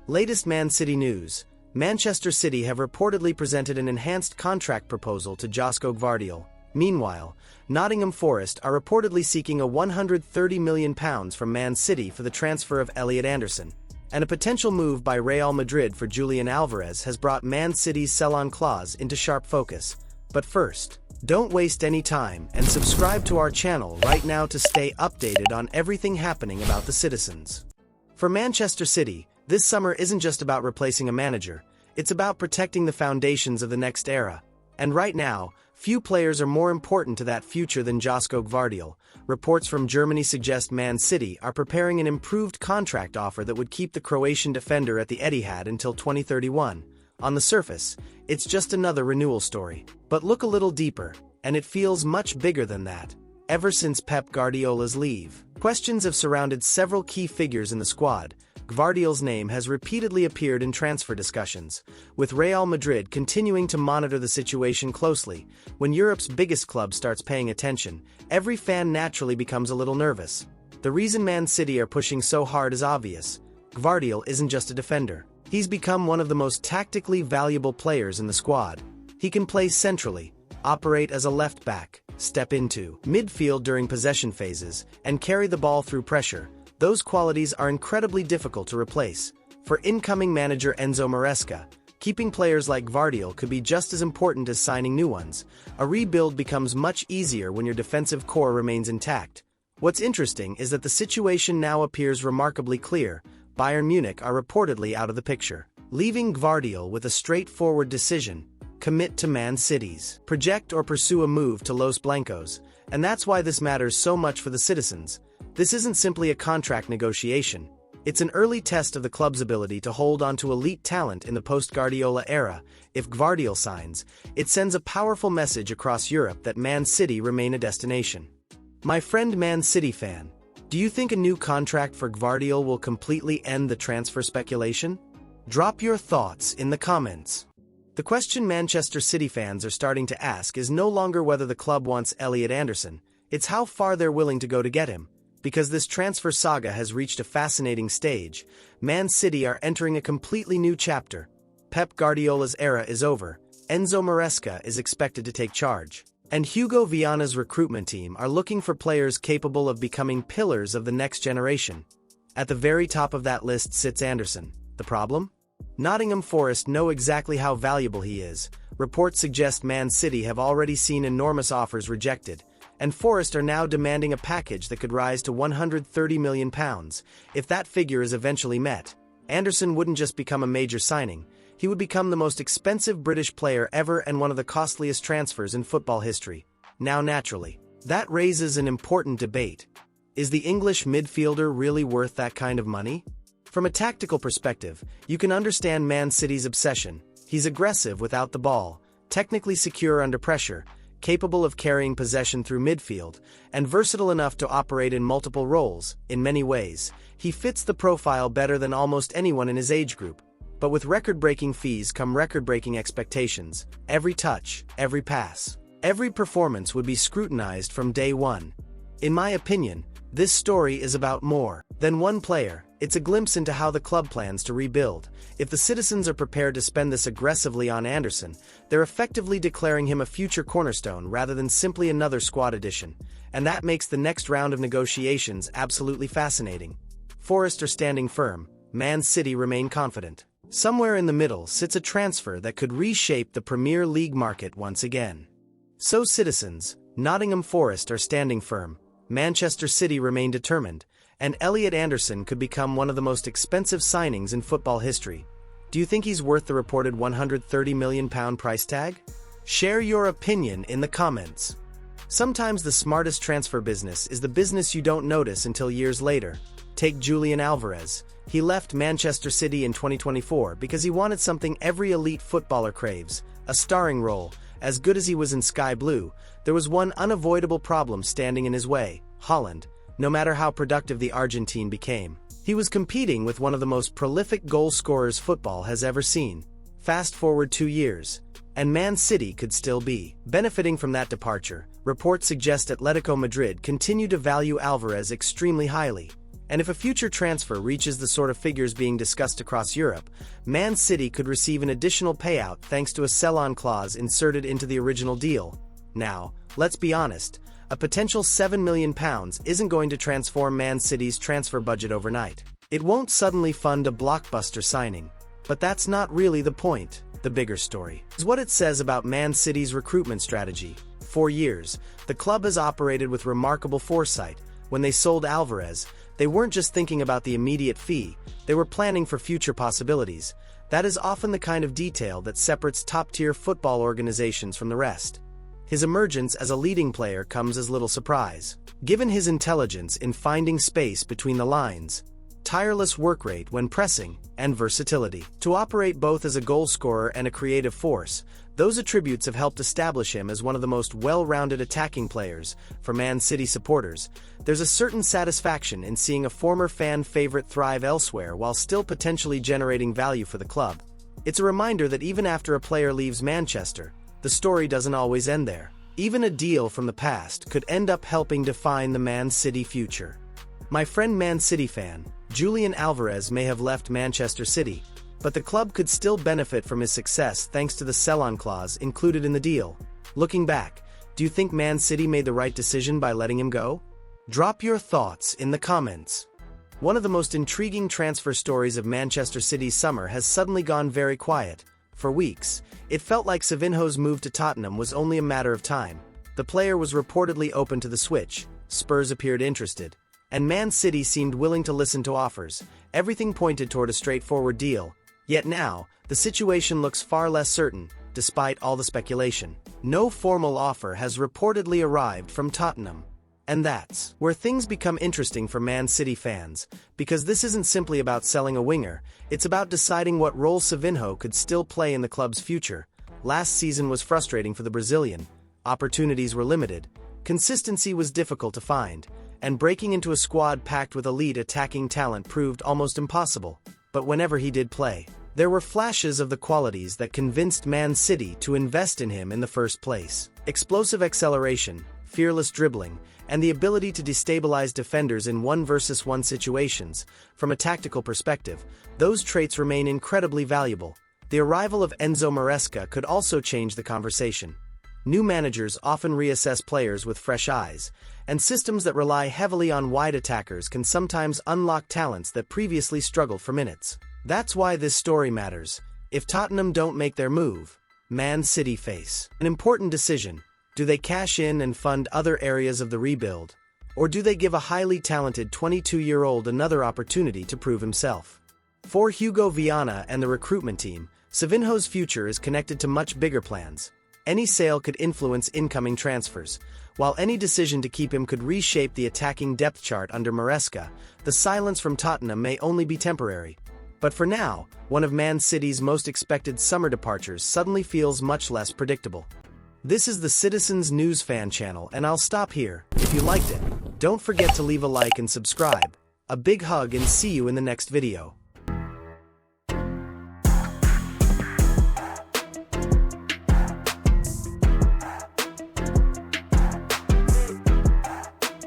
Latest Man City news. Manchester City have reportedly presented an enhanced contract proposal to Gvardiol. Meanwhile, Nottingham Forest are reportedly seeking a £130 million from Man City for the transfer of Elliot Anderson. And a potential move by Real Madrid for Julian Alvarez has brought Man City's sell-on clause into sharp focus. But first, don't waste any time and subscribe to our channel right now to stay updated on everything happening about the citizens. For Manchester City, this summer isn't just about replacing a manager, it's about protecting the foundations of the next era. And right now, few players are more important to that future than Gvardiol. Reports from Germany suggest Man City are preparing an improved contract offer that would keep the Croatian defender at the Etihad until 2031. On the surface, it's just another renewal story. But look a little deeper, and it feels much bigger than that. Ever since Pep Guardiola's leave, questions have surrounded several key figures in the squad. Gvardiol's name has repeatedly appeared in transfer discussions, with Real Madrid continuing to monitor the situation closely. When Europe's biggest club starts paying attention, every fan naturally becomes a little nervous. The reason Man City are pushing so hard is obvious. Gvardiol isn't just a defender. He's become one of the most tactically valuable players in the squad. He can play centrally, operate as a left back, step into midfield during possession phases, and carry the ball through pressure. Those qualities are incredibly difficult to replace. For incoming manager Enzo Maresca, keeping players like Gvardiol could be just as important as signing new ones. A rebuild becomes much easier when your defensive core remains intact. What's interesting is that the situation now appears remarkably clear. Bayern Munich are reportedly out of the picture, leaving Gvardiol with a straightforward decision: commit to Man City's project or pursue a move to Los Blancos. And that's why this matters so much for the citizens. This isn't simply a contract negotiation. It's an early test of the club's ability to hold on to elite talent in the post-Guardiola era. If Gvardiol signs, it sends a powerful message across Europe that Man City remain a destination. My friend Man City fan, do you think a new contract for Gvardiol will completely end the transfer speculation? Drop your thoughts in the comments. The question Manchester City fans are starting to ask is no longer whether the club wants Elliot Anderson, it's how far they're willing to go to get him. Because this transfer saga has reached a fascinating stage, Man City are entering a completely new chapter. Pep Guardiola's era is over, Enzo Maresca is expected to take charge, and Hugo Viana's recruitment team are looking for players capable of becoming pillars of the next generation. At the very top of that list sits Anderson. The problem? Nottingham Forest know exactly how valuable he is. Reports suggest Man City have already seen enormous offers rejected, and Forest are now demanding a package that could rise to £130 million. If that figure is eventually met, Anderson wouldn't just become a major signing, he would become the most expensive British player ever and one of the costliest transfers in football history. Now naturally, that raises an important debate. Is the English midfielder really worth that kind of money? From a tactical perspective, you can understand Man City's obsession. He's aggressive without the ball, technically secure under pressure, capable of carrying possession through midfield, and versatile enough to operate in multiple roles. In many ways, he fits the profile better than almost anyone in his age group. But with record-breaking fees come record-breaking expectations. Every touch, every pass, every performance would be scrutinized from day one. In my opinion, this story is about more than one player. It's a glimpse into how the club plans to rebuild. If the citizens are prepared to spend this aggressively on Anderson, they're effectively declaring him a future cornerstone rather than simply another squad addition. And that makes the next round of negotiations absolutely fascinating. Forest are standing firm, Man City remain confident. Somewhere in the middle sits a transfer that could reshape the Premier League market once again. So citizens, Nottingham Forest are standing firm, Manchester City remain determined, and Elliot Anderson could become one of the most expensive signings in football history. Do you think he's worth the reported £130 million price tag? Share your opinion in the comments. Sometimes the smartest transfer business is the business you don't notice until years later. Take Julian Alvarez. He left Manchester City in 2024 because he wanted something every elite footballer craves, a starring role. As good as he was in Sky Blue, there was one unavoidable problem standing in his way: Holland. No matter how productive the Argentine became, he was competing with one of the most prolific goal scorers football has ever seen. Fast forward 2 years, and Man City could still be benefiting from that departure. Reports suggest Atletico Madrid continue to value Alvarez extremely highly. And if a future transfer reaches the sort of figures being discussed across Europe, Man City could receive an additional payout thanks to a sell-on clause inserted into the original deal. Now, let's be honest, a potential £7 million isn't going to transform Man City's transfer budget overnight. It won't suddenly fund a blockbuster signing. But that's not really the point. The bigger story is what it says about Man City's recruitment strategy. For years, the club has operated with remarkable foresight. When they sold Alvarez, they weren't just thinking about the immediate fee, they were planning for future possibilities. That is often the kind of detail that separates top-tier football organizations from the rest. His emergence as a leading player comes as little surprise. Given his intelligence in finding space between the lines, tireless work rate when pressing, and versatility to operate both as a goal scorer and a creative force, those attributes have helped establish him as one of the most well-rounded attacking players. For Man City supporters, there's a certain satisfaction in seeing a former fan favorite thrive elsewhere while still potentially generating value for the club. It's a reminder that even after a player leaves Manchester, the story doesn't always end there. Even a deal from the past could end up helping define the Man City future. My friend Man City fan, Julian Alvarez may have left Manchester City, but the club could still benefit from his success thanks to the sell-on clause included in the deal. Looking back, do you think Man City made the right decision by letting him go? Drop your thoughts in the comments. One of the most intriguing transfer stories of Manchester City's summer has suddenly gone very quiet. For weeks, it felt like Savinho's move to Tottenham was only a matter of time. The player was reportedly open to the switch, Spurs appeared interested, and Man City seemed willing to listen to offers. Everything pointed toward a straightforward deal. Yet now, the situation looks far less certain, despite all the speculation. No formal offer has reportedly arrived from Tottenham. And that's where things become interesting for Man City fans, because this isn't simply about selling a winger, it's about deciding what role Savinho could still play in the club's future. Last season was frustrating for the Brazilian. Opportunities were limited, consistency was difficult to find, and breaking into a squad packed with elite attacking talent proved almost impossible. But whenever he did play, there were flashes of the qualities that convinced Man City to invest in him in the first place. Explosive acceleration, fearless dribbling, and the ability to destabilize defenders in 1-versus-1 situations. From a tactical perspective, those traits remain incredibly valuable. The arrival of Enzo Maresca could also change the conversation. New managers often reassess players with fresh eyes, and systems that rely heavily on wide attackers can sometimes unlock talents that previously struggled for minutes. That's why this story matters. If Tottenham don't make their move, Man City face an important decision. Do they cash in and fund other areas of the rebuild? Or do they give a highly talented 22-year-old another opportunity to prove himself? For Hugo Viana and the recruitment team, Savinho's future is connected to much bigger plans. Any sale could influence incoming transfers, while any decision to keep him could reshape the attacking depth chart under Maresca. The silence from Tottenham may only be temporary. But for now, one of Man City's most expected summer departures suddenly feels much less predictable. This is the Citizens News Fan channel, and I'll stop here. If you liked it, don't forget to leave a like and subscribe. A big hug and see you in the next video.